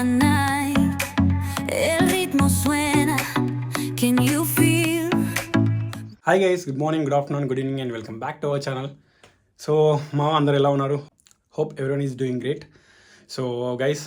night, el ritmo suena, can you feel? Hi guys, good morning, good afternoon, good evening and welcome back to our channel. So మా అందరు ఎలా ఉన్నారు? Hope everyone is doing great. So guys,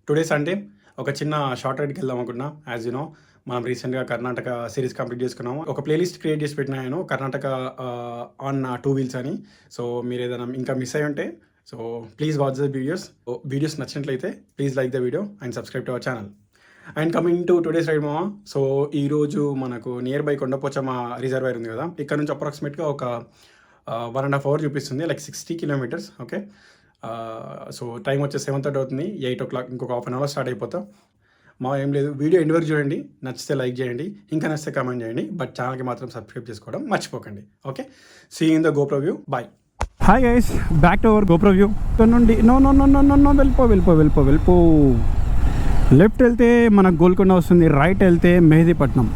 today Sunday ఒక చిన్న short రైడ్కి వెళ్దాం అనుకున్నా. As you know, మనం రీసెంట్గా కర్ణాటక సిరీస్ కంప్లీట్ చేసుకున్నాము. ఒక ప్లేలిస్ట్ క్రియేట్ చేసి పెట్టినా నేను, కర్ణాటక ఆన్ 2 వీల్స్ అని. సో మీరు ఏదైనా ఇంకా మిస్ అయ్యి ఉంటే so please watch the videos నచ్చినట్లయితే please like the video and subscribe to our channel. And coming to today's ride మామ. సో ఈరోజు మనకు నియర్ బై కొండపోచమ్మ రిజర్వాయర్ ఉంది కదా, ఇక్కడ నుంచి అప్రాక్సిమేట్గా ఒక 1.5 hours చూపిస్తుంది, like 60 kilometers. Okay, so time వచ్చే 7:30 అవుతుంది, 8 o'clock, ఇంకొక 1/2 hour స్టార్ట్ అయిపోతాం. మా ఏం లేదు, వీడియో ఎండ్ వరకు చూడండి, నచ్చితే లైక్ చేయండి, ఇంకా నచ్చితే కామెంట్ చేయండి, బట్ ఛానల్కి మాత్రం సబ్స్క్రైబ్ చేసుకోవడం మర్చిపోకండి. Okay, see in the GoPro view. Bye. Hi guys, back to our GoPro view. ఇక్కడ నుండి నో వెళ్ళిపో. లెఫ్ట్ వెళ్తే మనకు గోల్కొండ వస్తుంది, రైట్ వెళ్తే మెహదీపట్నం.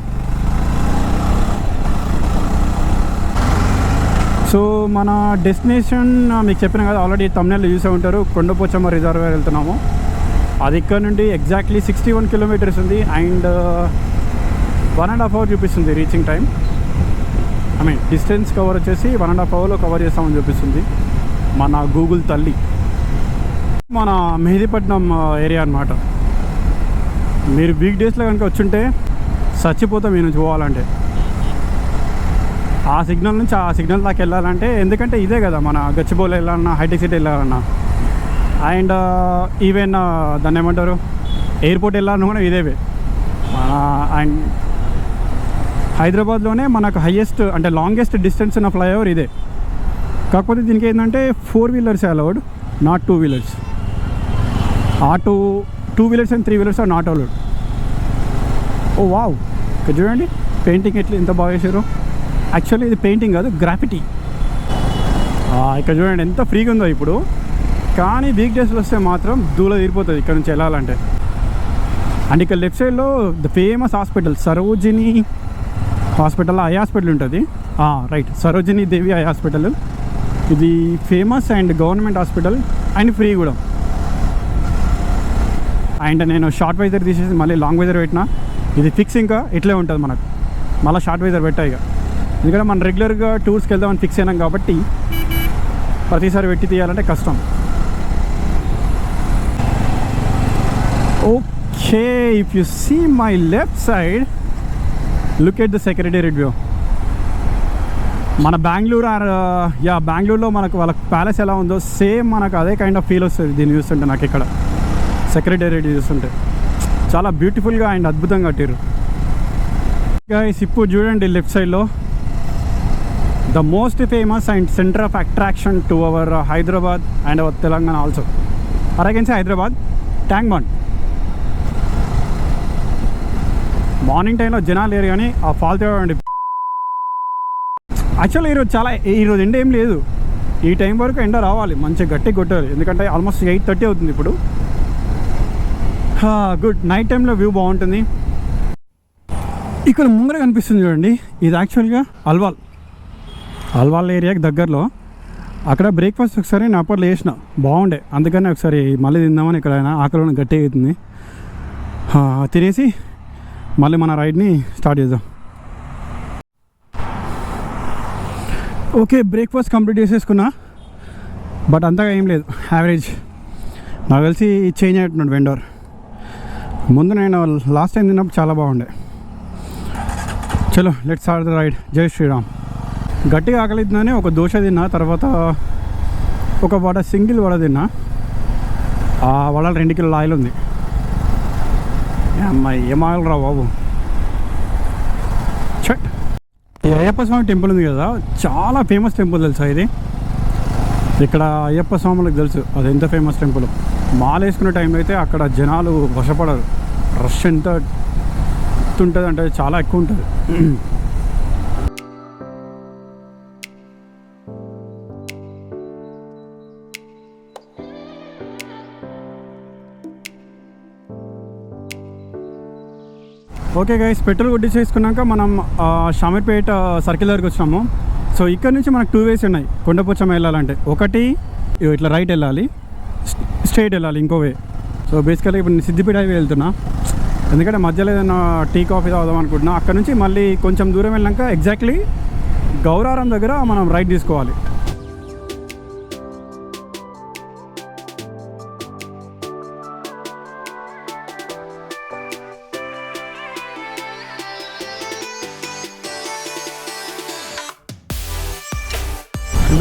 సో మన డెస్టినేషన్ మీకు చెప్పిన కదా, ఆల్రెడీ తమిళనాడులో చూసే ఉంటారు, కొండపోచమ్మ రిజర్వాయర్ వెళ్తున్నాము. అది ఇక్కడ నుండి ఎగ్జాక్ట్లీ 61 kilometers ఉంది అండ్ 1.5 hours చూపిస్తుంది reaching time. I mean distance cover వచ్చేసి 1.5 hourలో కవర్ చేస్తామని చూపిస్తుంది మన గూగుల్ తల్లి. మన మెహదీపట్నం ఏరియా అనమాట. మీరు వీక్ డేస్లో కనుక వచ్చుంటే చచ్చిపోతాం ఈ నుంచి పోవాలంటే. ఆ సిగ్నల్ నుంచి ఆ సిగ్నల్ దాకా వెళ్ళాలంటే, ఎందుకంటే ఇదే కదా మన గచ్చిబౌలి వెళ్ళాలన్నా, హైటెక్ సిటీ వెళ్ళాలన్నా, అండ్ ఈవెన్ దాన్ని ఏమంటారు, ఎయిర్పోర్ట్ వెళ్ళాలన్నా కూడా ఇదేవే. అండ్ హైదరాబాద్లోనే మనకు హైయెస్ట్ అంటే లాంగెస్ట్ డిస్టెన్స్ ఉన్న ఫ్లైఓవర్ ఇదే. కాకపోతే దీనికి ఏంటంటే 4 wheelers allowed, not 2 wheelers. Two wheelers and 3 wheelers are not allowed. Oh wow, ఇక్కడ చూడండి పెయింటింగ్ ఎట్లా ఎంత బాగా చేశారు. యాక్చువల్లీ ఇది పెయింటింగ్ కాదు, గ్రాఫిటీ. ఇక్కడ చూడండి ఎంత ఫ్రీగా ఉందో ఇప్పుడు. కానీ వీక్ డేస్లో వస్తే మాత్రం దూల తీరిపోతుంది ఇక్కడ నుంచి వెళ్ళాలంటే. అండ్ ఇక్కడ లెఫ్ట్ సైడ్లో the famous hospital Sarojini hospital, eye hospital ఉంటుంది. రైట్, సరోజిని దేవి ఐ హాస్పిటల్. ఇది famous and government hospital and free కూడా. అండ్ నేను షార్ట్ వైజర్ తీసేసి మళ్ళీ లాంగ్ వైజర్ పెట్టినా. ఇది ఫిక్స్ ఇంకా ఇట్లే ఉంటుంది మనకు, మళ్ళీ షార్ట్ వైజర్ పెట్టా ఇక. ఎందుకంటే మనం రెగ్యులర్గా టూర్స్కి వెళ్దామని ఫిక్స్ అయినాం కాబట్టి ప్రతిసారి పెట్టి తీయాలంటే కష్టం. Okay, if you see my left side, look at the secretariat view. మన బెంగళూరులో మనకు వాళ్ళ ప్యాలెస్ ఎలా ఉందో సేమ్ మనకు అదే కైండ్ ఆఫ్ ఫీల్ వస్తుంది దీన్ని చూస్తుంటే. నాకు ఇక్కడ సెక్రటేరియట్ చూస్తుంటే చాలా బ్యూటిఫుల్గా అండ్ అద్భుతంగా కట్టారు. గైస్ ఇప్పుడు చూడండి లెఫ్ట్ సైడ్లో the most famous and centre of attraction to our Hyderabad and our Telangana also. అరగెన్సీ హైదరాబాద్ ట్యాంక్ బండ్. మార్నింగ్ టైంలో జనాలు లేరు కానీ ఆ ఫాల్ తేవండి. యాక్చువల్లీ ఈరోజు ఎండ ఏం లేదు. ఈ టైం వరకు ఎండ రావాలి, మంచిగా గట్టిగా కొట్టాలి, ఎందుకంటే ఆల్మోస్ట్ 8:30 అవుతుంది ఇప్పుడు. గుడ్ నైట్ టైంలో వ్యూ బాగుంటుంది. ఇక్కడ ముందర కనిపిస్తుంది చూడండి, ఇది యాక్చువల్గా అల్వాల్ ఏరియాకి దగ్గరలో. అక్కడ బ్రేక్ఫాస్ట్ ఒకసారి నా అప్పట్లో వేసిన బాగుండే, అందుకని ఒకసారి మళ్ళీ తిందామని ఇక్కడ ఆకలి గట్టిగా అవుతుంది. తినేసి మళ్ళీ మన రైడ్ని స్టార్ట్ చేద్దాం. ఓకే, బ్రేక్ఫాస్ట్ కంప్లీట్ చేసేసుకున్నా, బట్ అంతగా ఏం లేదు, యావరేజ్. నాకు తెలిసి చేంజ్ అయినట్టున్నాడు వెండర్. ముందు నేను లాస్ట్ టైం తిన్నప్పుడు చాలా బాగుండే. చలో లెట్స్ స్టార్ట్ ద రైడ్. జై శ్రీరామ్. గట్టిగా ఆకలిద్దామని ఒక దోశ తిన్నా, తర్వాత ఒక సింగిల్ వడ తిన్నా. ఆ వడలు 2 కిలోల ఆయిల్ ఉంది. అమ్మాయి ఏం ఆయిల్ రా బాబు. ఈ అయ్యప్ప స్వామి టెంపుల్ ఉంది కదా, చాలా ఫేమస్ టెంపుల్ తెలుసా ఇది. ఇక్కడ అయ్యప్ప స్వాములకు తెలుసు అది ఎంత ఫేమస్ టెంపుల్. మాల వేసుకునే టైం అయితే అక్కడ జనాలు వశపడరు. రష్ ఎంత ఉంటుంది అంటే చాలా ఎక్కువ ఉంటుంది. ఓకే గైస్, పెట్రోల్ కొట్టించేసుకున్నాక మనం షామీర్పేట సర్కిల్ దగ్గరికి వచ్చినాము. సో ఇక్కడ నుంచి మనకు 2 ways ఉన్నాయి కొండపోచమ్మ వెళ్ళాలంటే. ఒకటి ఇట్లా రైట్ వెళ్ళాలి, స్ట్రైట్ వెళ్ళాలి ఇంకో వే. సో బేసికల్గా ఇప్పుడు నేను సిద్దిపేట హైవే వెళ్తున్నా, ఎందుకంటే మధ్యలో ఏదైనా టీ కాఫీ తాగుదాం అనుకుంటున్నా. అక్కడ నుంచి మళ్ళీ కొంచెం దూరం వెళ్ళాక ఎగ్జాక్ట్లీ గౌరారం దగ్గర మనం రైట్ తీసుకోవాలి.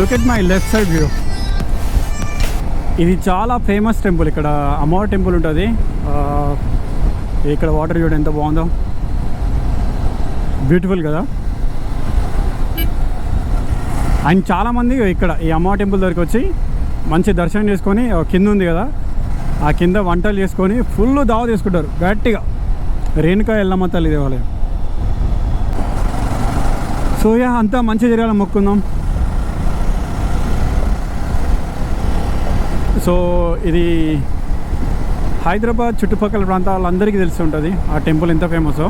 Look at my left side view. ఇది చాలా ఫేమస్ టెంపుల్. ఇక్కడ అమ్మవారి టెంపుల్ ఉంటుంది. ఇక్కడ వాటర్ చూడండి ఎంత బాగుందో, బ్యూటిఫుల్ కదా. అండ్ చాలామంది ఇక్కడ ఈ అమ్మవారి టెంపుల్ దగ్గరికి వచ్చి మంచి దర్శనం చేసుకొని కింద ఉంది కదా, ఆ కింద వంటలు చేసుకొని ఫుల్ దావ తీసుకుంటారు గట్టిగా. రేణుకా ఎల్లమ్మ తల్లి దేవాలయం. సో అంతా మంచిగా జరగాలని మొక్కుకుందాం. సో ఇది హైదరాబాద్ చుట్టుపక్కల ప్రాంతాలందరికీ తెలిసి ఉంటుంది ఆ టెంపుల్ ఎంత ఫేమసో.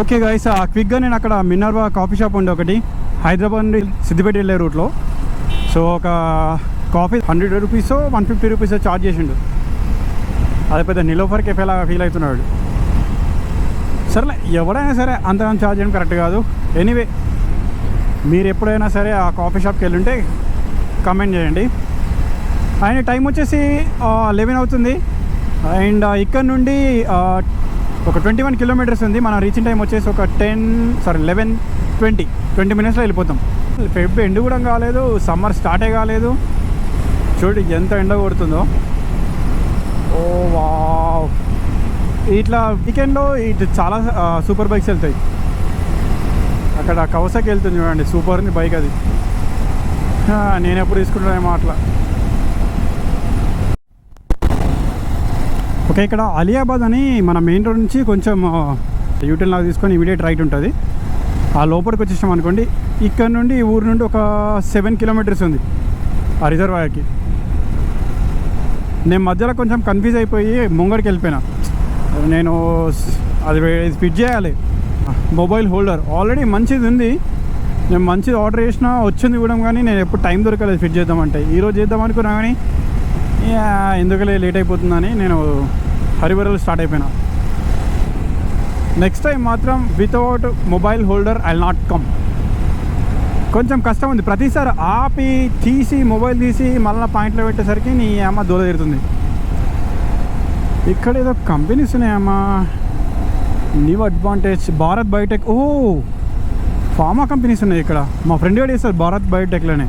ఓకే గైస్, క్విక్గా నేను అక్కడ మినర్వా కాఫీ షాప్ ఉండే ఒకటి హైదరాబాద్ నుండి సిద్దిపేట వెళ్ళే రూట్లో. సో ఒక కాఫీ 100 రూపీసో 150 రూపీసో ఛార్జ్ చేసిండు. అది పెద్ద నిలోఫర్ కెఫేలా ఫీల్ అవుతున్నాడు. సరేలే, ఎవడైనా సరే అంతగా ఛార్జ్ చేయడం కరెక్ట్ కాదు. ఎనీవే, మీరు ఎప్పుడైనా సరే ఆ కాఫీ షాప్కి వెళ్ళుంటే కమెంట్ చేయండి. అండ్ టైం వచ్చేసి 11 అవుతుంది. అండ్ ఇక్కడ నుండి ఒక 21 కిలోమీటర్స్ ఉంది. మనం రీచింగ్ టైం వచ్చేసి ఒక 20 మినిట్స్లో వెళ్ళిపోతాం. ఫెబ్ ఎండ్ కూడా కాలేదు, సమ్మర్ స్టార్టే కాలేదు. చూడు ఎంత ఎండ కొడుతుందో. ఓ వావ్, ఇట్లా వీకెండ్లో ఇటు చాలా సూపర్ బైక్స్ వెళ్తాయి. అక్కడ కవసాకి వెళ్తుంది చూడండి, సూపర్ ఉంది బైక్ అది. నేను ఎప్పుడు తీసుకుంటానేమో అట్లా. ఓకే, ఇక్కడ అలియాబాద్ అని మన మెయిన్ రోడ్ నుంచి కొంచెం యూటర్న్ లాగా తీసుకొని ఇమీడియట్ రైట్ ఉంటుంది. ఆ లోపలికి వచ్చేసాం అనుకోండి, ఇక్కడ నుండి ఊరు నుండి ఒక 7 కిలోమీటర్స్ ఉంది ఆ రిజర్వాయర్కి. నేను మధ్యలో కొంచెం కన్ఫ్యూజ్ అయిపోయి ముంగడికి వెళ్ళిపోయినా. నేను అది ఫిట్ చేయాలి. మొబైల్ హోల్డర్ ఆల్రెడీ మంచిది ఉంది, నేను మంచిది ఆర్డర్ చేసినా వచ్చింది కూడా, కానీ నేను ఎప్పుడు టైం దొరకలేదు ఫిట్ చేద్దామంటే. ఈరోజు చేద్దాం అనుకున్నా కానీ ఎందుకలే లేట్ అయిపోతుందని నేను హరిబరలు స్టార్ట్ అయిపోయినా. నెక్స్ట్ టైం మాత్రం without mobile holder I will not come. కొంచెం కష్టం ఉంది, ప్రతిసారి ఆపి తీసి మొబైల్ తీసి మళ్ళీ పాయింట్లో పెట్టేసరికి నీ అమ్మ దూల తీరుతుంది. ఇక్కడ ఏదో కంపెనీస్ ఉన్నాయమ్మా, న్యూ అడ్వాంటేజ్, భారత్ బయోటెక్. ఓ ఫార్మా కంపెనీస్ ఉన్నాయి ఇక్కడ. మా ఫ్రెండ్ కూడా చేస్తారు భారత్ బయోటెక్లోనే.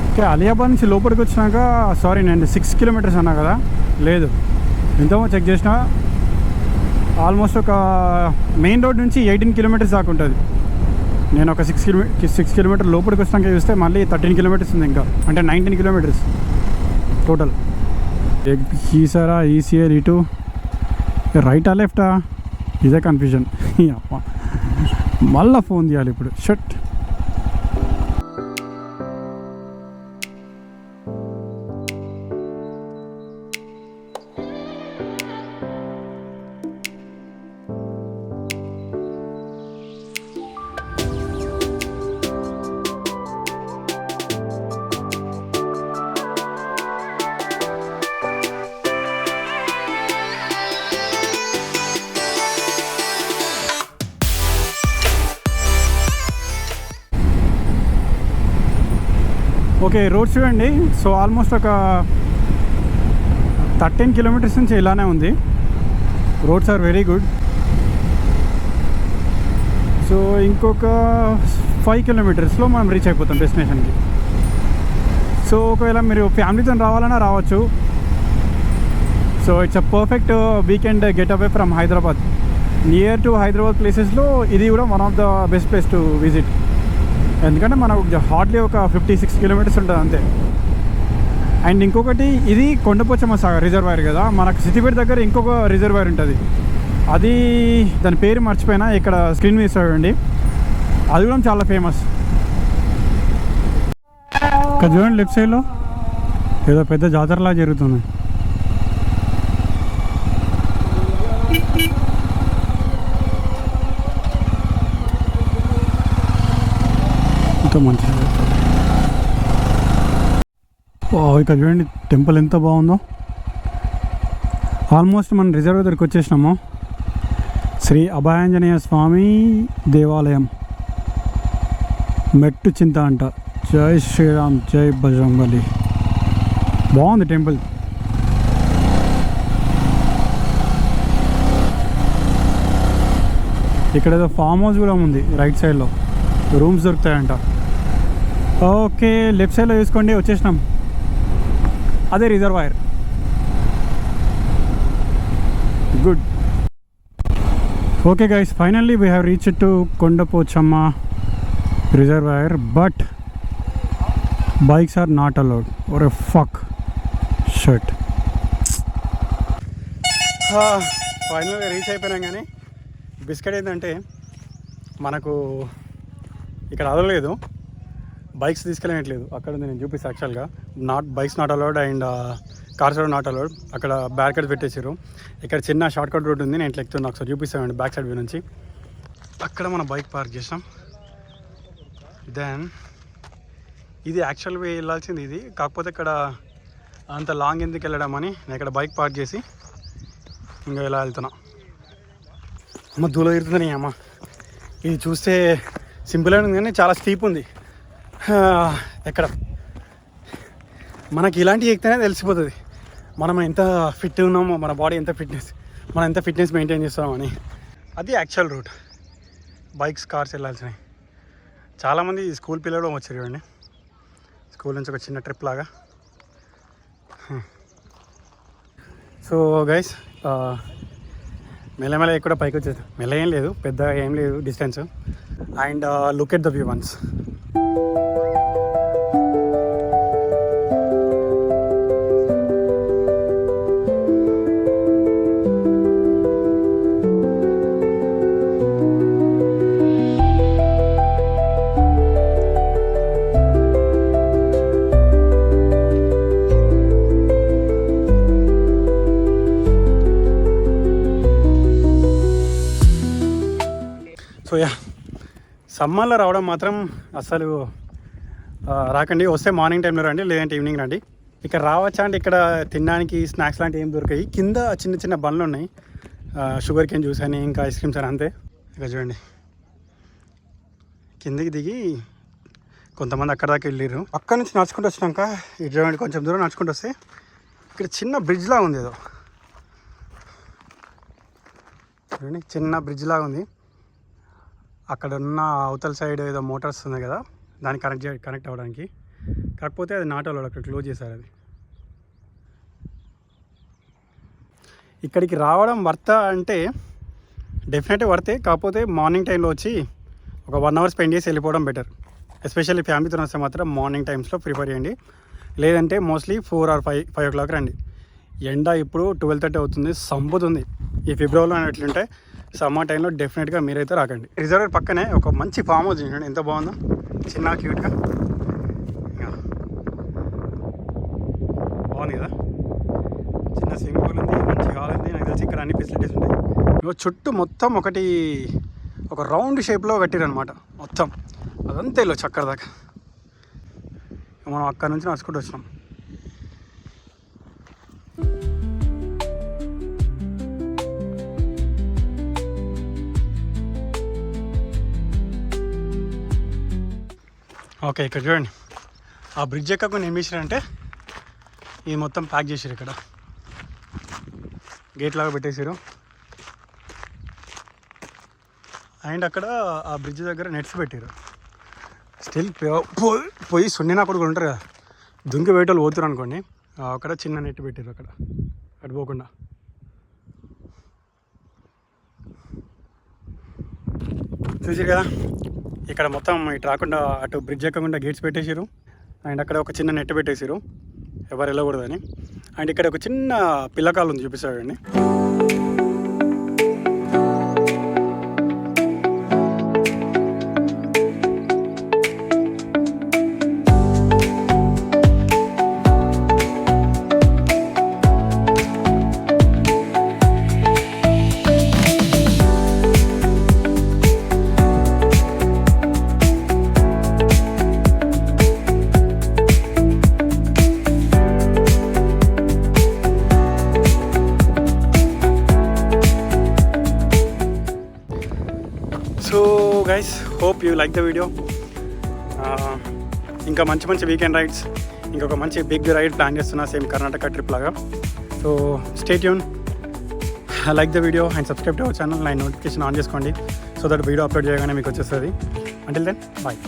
ఓకే, అలియాబాద్ నుంచి లోపలికి వచ్చినాక సారీ నేను 6 కిలోమీటర్స్ అన్నా కదా, లేదు ఎంతో చెక్ చేసిన ఆల్మోస్ట్ ఒక మెయిన్ రోడ్ నుంచి 18 కిలోమీటర్స్ దాకా ఉంటుంది. నేను ఒక 6 కిలోమీటర్ లోపలికి వచ్చినాక చూస్తే మళ్ళీ 13 కిలోమీటర్స్ ఉంది ఇంకా, అంటే 19 కిలోమీటర్స్ టోటల్. ఈసారా ఈసీఆర్ ఇటు రైటా లెఫ్టా ఇదే కన్ఫ్యూజన్. మళ్ళీ ఫోన్ చేయాలి ఇప్పుడు. షట్. ఓకే, రోడ్ చూడండి. సో ఆల్మోస్ట్ ఒక 13 కిలోమీటర్స్ నుంచి ఇలానే ఉంది. Roads are very good. So ఇంకొక 5 కిలోమీటర్స్లో మనం రీచ్ అయిపోతాం డెస్టినేషన్కి. సో ఒకవేళ మీరు ఫ్యామిలీతో రావాలన్నా రావచ్చు. So it's a perfect weekend get away from Hyderabad. Near to Hyderabad ప్లేసెస్లో ఇది కూడా one of the best place to visit. ఎందుకంటే మనకు హార్డ్లీ ఒక 56 కిలోమీటర్స్ ఉంటుంది అంతే. అండ్ ఇంకొకటి, ఇది కొండపోచమ్మ సాగర్ రిజర్వాయర్ కదా, మనకు సిద్దిపేట దగ్గర ఇంకొక రిజర్వాయర్ ఉంటుంది. అది దాని పేరు మర్చిపోయినా, ఇక్కడ స్క్రీన్ మీద చూడండి, అది కూడా చాలా ఫేమస్. ఇక్కడ చూడండి లెఫ్ట్ సైడ్లో ఏదో పెద్ద జాతరలా జరుగుతుంది. మొత్తం మంచిగా. ఇక్కడ చూడండి టెంపుల్ ఎంత బాగుందో. ఆల్మోస్ట్ మనం రిజర్వ్ దగ్గరికి వచ్చేసినాము. శ్రీ అభయాంజనేయ స్వామి దేవాలయం, మెట్టు చింత అంట. జై శ్రీరామ్, జై బజరంగబలి. బాగుంది టెంపుల్. ఇక్కడ ఏదో ఫామ్ హౌస్ కూడా ఉంది రైట్ సైడ్లో, రూమ్స్ దొరుకుతాయంట. ఓకే, లెఫ్ట్ సైడ్లో చూసుకోండి, వచ్చేసినాం. అదే reservoir. Good. Okay guys, finally we have reached to Kondapochamma reservoir, but bikes are not allowed. ఓర్ ఎ ఫక్ షర్ట్. ఫైనల్గా రీచ్ అయిపోయినాం. కానీ బిస్కెట్ ఏంటంటే మనకు ఇక్కడ అలవలేదు, బైక్స్ తీసుకెళ్ళట్లేదు. అక్కడ ఉంది, నేను చూపిస్తాను. యాక్చువల్గా bikes not allowed and cars కూడా నాట్ అలౌడ్. అక్కడ బ్యారికేడ్ పెట్టేసారు. ఇక్కడ చిన్న షార్ట్ కట్ రోడ్ ఉంది, నేను ఇట్లా ఎక్కుతున్నా. ఒకసారి చూపిస్తామండి బ్యాక్ సైడ్ వ్యూ నుంచి. అక్కడ మన బైక్ పార్క్ చేసాం. దెన్ ఇది యాక్చువల్ వే వెళ్ళాల్సింది ఇది, కాకపోతే ఇక్కడ అంత లాంగ్ ఎందుకు వెళ్ళడం అని నేను ఇక్కడ బైక్ పార్క్ చేసి ఇంకా ఇలా వెళ్తున్నా. అమ్మ దూల తిరుగుతుంది అమ్మ. ఇది చూస్తే సింపుల్గా ఉంది కానీ చాలా స్టీప్ ఉంది. ఎక్కడ మనకి ఇలాంటివి ఎక్కితేనే తెలిసిపోతుంది మనం ఎంత ఫిట్ ఉన్నామో, మన బాడీ ఎంత మనం ఎంత ఫిట్నెస్ మెయింటైన్ చేస్తామని. అది యాక్చువల్ రూట్ బైక్స్ కార్స్ వెళ్ళాల్సినవి. చాలామంది స్కూల్ పిల్లలు వచ్చారు చూడండి, స్కూల్ నుంచి ఒక చిన్న ట్రిప్ లాగా. సో గైస్, మెల్లమెల్ల కూడా పైకి వచ్చేది. మెల్ల ఏం లేదు, పెద్ద ఏం లేదు distance. And look at the view once. So yeah, సమ్మర్లో రావడం మాత్రం అసలు రాకండి. వస్తే మార్నింగ్ టైంలో రండి, లేదంటే ఈవినింగ్ రండి. ఇక్కడ రావచ్చా అంటే ఇక్కడ తినడానికి స్నాక్స్ లాంటివి ఏం దొరికాయి. కింద చిన్న చిన్న బండ్లు ఉన్నాయి, షుగర్ కేన్ జ్యూస్ అని, ఇంకా ఐస్ క్రీమ్స్ అని, అంతే. ఇక్కడ చూడండి, కిందికి దిగి కొంతమంది అక్కడ దాకా వెళ్ళారు. అక్కడ నుంచి నడుచుకుంటూ వచ్చినాక ఇటు చూడండి, కొంచెం దూరం నడుచుకుంటూ వస్తే ఇక్కడ చిన్న బ్రిడ్జ్ లాగా ఉంది. ఏదో చూడండి, చిన్న బ్రిడ్జ్ లాగా ఉంది. అక్కడ ఉన్న అవతల సైడ్ ఏదో మోటార్స్ ఉన్నాయి కదా, దాన్ని కనెక్ట్ అవ్వడానికి. కాకపోతే అది నాట్ అలౌడ్, అక్కడ క్లోజ్ చేశారు అది. ఇక్కడికి రావడం వర్త అంటే డెఫినెట్గా వర్తే. కాకపోతే మార్నింగ్ టైంలో వచ్చి ఒక 1 hour స్పెండ్ చేసి వెళ్ళిపోవడం బెటర్. ఎస్పెషల్లీ ఫ్యామిలీతో వస్తే మాత్రం మార్నింగ్ టైమ్స్లో ప్రిఫర్ చేయండి. లేదంటే మోస్ట్లీ 4 or 5 o'clock రండి. ఎండ ఇప్పుడు 12:30 అవుతుంది, సంపుతుంది. ఈ ఫిబ్రవరిలో ఎట్లుంటే సమ్మర్ టైంలో డెఫినెట్గా మీరైతే రాకండి. రిజర్వర్ పక్కనే ఒక మంచి ఫామ్ హౌస్ చూడండి, ఎంత బాగుందో, చిన్న క్యూట్గా బాగుంది కదా. చిన్న స్విమ్మింగ్ పూల్ ఉంది, మంచి హాల్ ఉంది. నాకు తెలిసి ఇక్కడ అన్ని ఫెసిలిటీస్ ఉంటాయి. చుట్టూ మొత్తం ఒక రౌండ్ షేప్లో కట్టిరనమాట మొత్తం. అదంతా వెళ్ళొచ్చు అక్కడ దాకా. మనం అక్కడ నుంచి నడుచుకుంటూ వచ్చినాం. ఓకే, ఇక్కడ చూడండి, ఆ బ్రిడ్జ్ ఎక్కకుండా ఏం చేశారంటే ఇది మొత్తం ప్యాక్ చేసారు. ఇక్కడ గేట్ లాగా పెట్టేశారు. అండ్ అక్కడ ఆ బ్రిడ్జ్ దగ్గర నెట్స్ పెట్టారు. స్టిల్ పోయి సున్నినా కూడా ఉంటారు కదా, దుంకి వేటలు పోతున్నారు అనుకోండి, అక్కడ చిన్న నెట్ పెట్టారు అక్కడ అటు పోకుండా. చూసారు కదా, ఇక్కడ మొత్తం ఇటు రాకుండా అటు బ్రిడ్జ్ ఎక్కకుండా గేట్స్ పెట్టేసారు. అండ్ అక్కడ ఒక చిన్న నెట్ పెట్టేసారు, ఎవరు వెళ్ళకూడదని. అండ్ ఇక్కడ ఒక చిన్న పిల్లకాలు ఉంది, చూపిస్తాడండి. Hope you like the video. ఇంకా మంచి మంచి వీకెండ్ రైడ్స్, ఇంకొక మంచి బిగ్ రైడ్ ప్లాన్ చేస్తున్నా, సేమ్ కర్ణాటక ట్రిప్ లాగా. So stay tune, like the video and subscribe to our channel. Notification on చేసుకోండి సో దట్ వీడియో అప్లోడ్ చేయగానే మీకు వచ్చేస్తుంది. Until then bye.